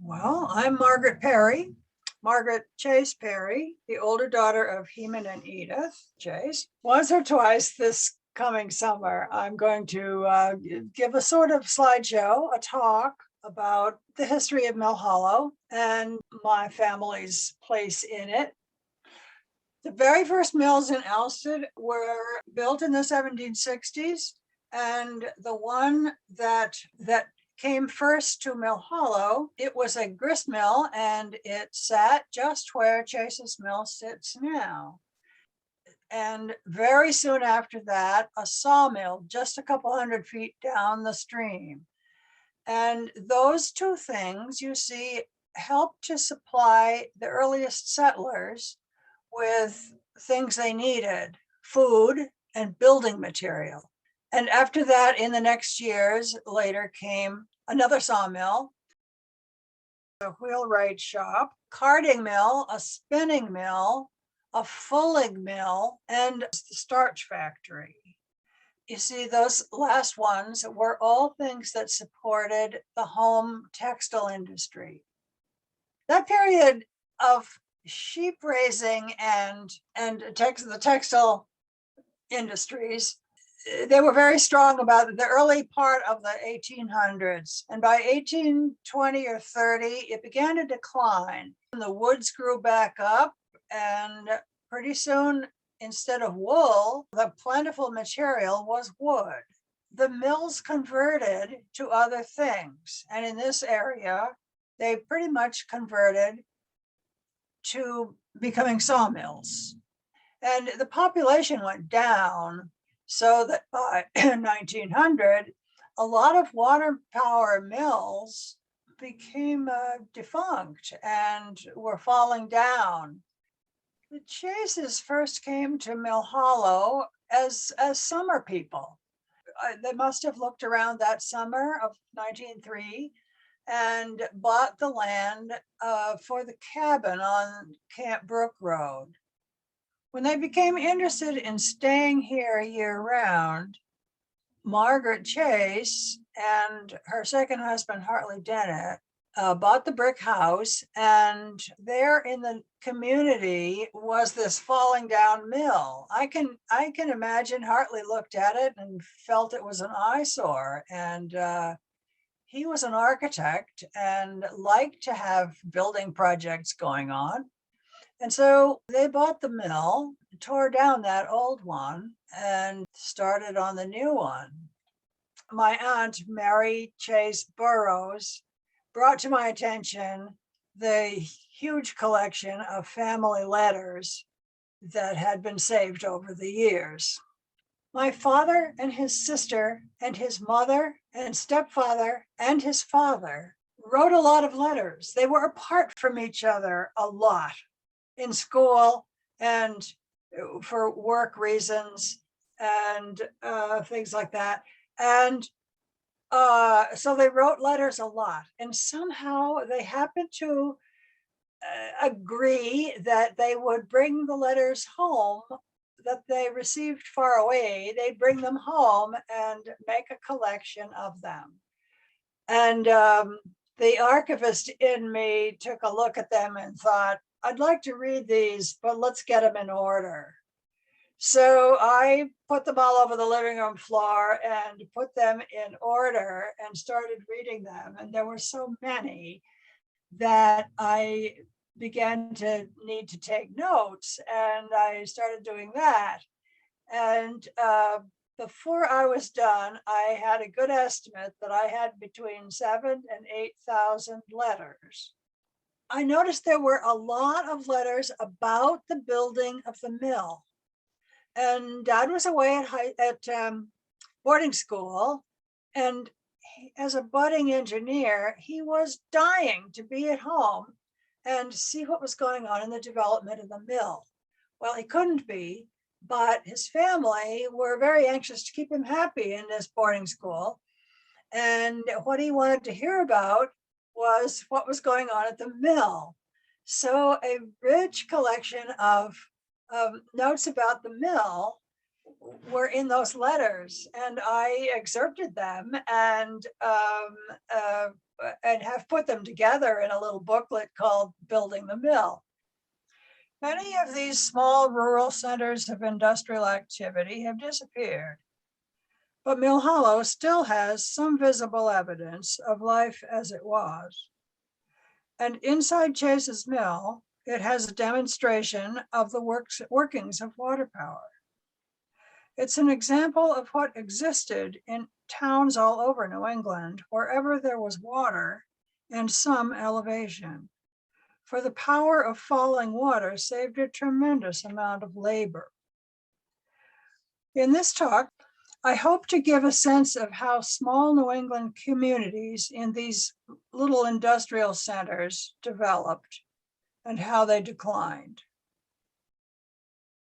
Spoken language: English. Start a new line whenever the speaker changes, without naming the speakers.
Well, I'm Margaret Perry, Margaret Chase Perry, the older daughter of Heman and Edith Chase. Once or twice this coming summer, I'm going to give a sort of slideshow, a talk about the history of Mill Hollow and my family's place in it. The very first mills in Alsted were built in the 1760s, and the one that came first to Mill Hollow, it was a grist mill, and it sat just where Chase's Mill sits now. And very soon after that, a sawmill just a couple hundred feet down the stream. And those two things, you see, helped to supply the earliest settlers with things they needed, food and building material. And after that, in the next years, later came another sawmill, a wheelwright shop, carding mill, a spinning mill, a fulling mill, and the starch factory. You see, those last ones were all things that supported the home textile industry. That period of sheep raising and the textile industries, they were very strong about the early part of the 1800s. And by 1820 or 30, it began to decline. And the woods grew back up, and pretty soon, instead of wool, the plentiful material was wood. The mills converted to other things. And in this area, they pretty much converted to becoming sawmills. And the population went down, so that by 1900, a lot of water power mills became defunct and were falling down. The Chases first came to Mill Hollow as summer people. They must have looked around that summer of 1903 and bought the land for the cabin on Camp Brook Road. When they became interested in staying here year round, Margaret Chase and her second husband, Hartley Dennett, bought the brick house, and there in the community was this falling down mill. I can imagine Hartley looked at it and felt it was an eyesore, and he was an architect and liked to have building projects going on. And so they bought the mill, tore down that old one, and started on the new one. My aunt, Mary Chase Burroughs, brought to my attention the huge collection of family letters that had been saved over the years. My father and his sister and his mother and stepfather and his father wrote a lot of letters. They were apart from each other a lot in school and for work reasons and things like that. And so they wrote letters a lot, and somehow they happened to agree that they would bring the letters home that they received far away. They'd bring them home and make a collection of them. And the archivist in me took a look at them and thought, I'd like to read these, but let's get them in order. So I put them all over the living room floor and put them in order and started reading them. And there were so many that I began to need to take notes, and I started doing that. And before I was done, I had a good estimate that I had between 7,000 and 8,000 letters. I noticed there were a lot of letters about the building of the mill. And Dad was away at boarding school, and as a budding engineer, he was dying to be at home and see what was going on in the development of the mill. Well, he couldn't be, but his family were very anxious to keep him happy in this boarding school. And what he wanted to hear about was what was going on at the mill. So a rich collection of notes about the mill were in those letters, and I excerpted them and and have put them together in a little booklet called Building the Mill. Many of these small rural centers of industrial activity have disappeared, but Mill Hollow still has some visible evidence of life as it was. And inside Chase's mill, it has a demonstration of the workings of water power. It's an example of what existed in towns all over New England, wherever there was water and some elevation. For the power of falling water saved a tremendous amount of labor. In this talk, I hope to give a sense of how small New England communities in these little industrial centers developed and how they declined.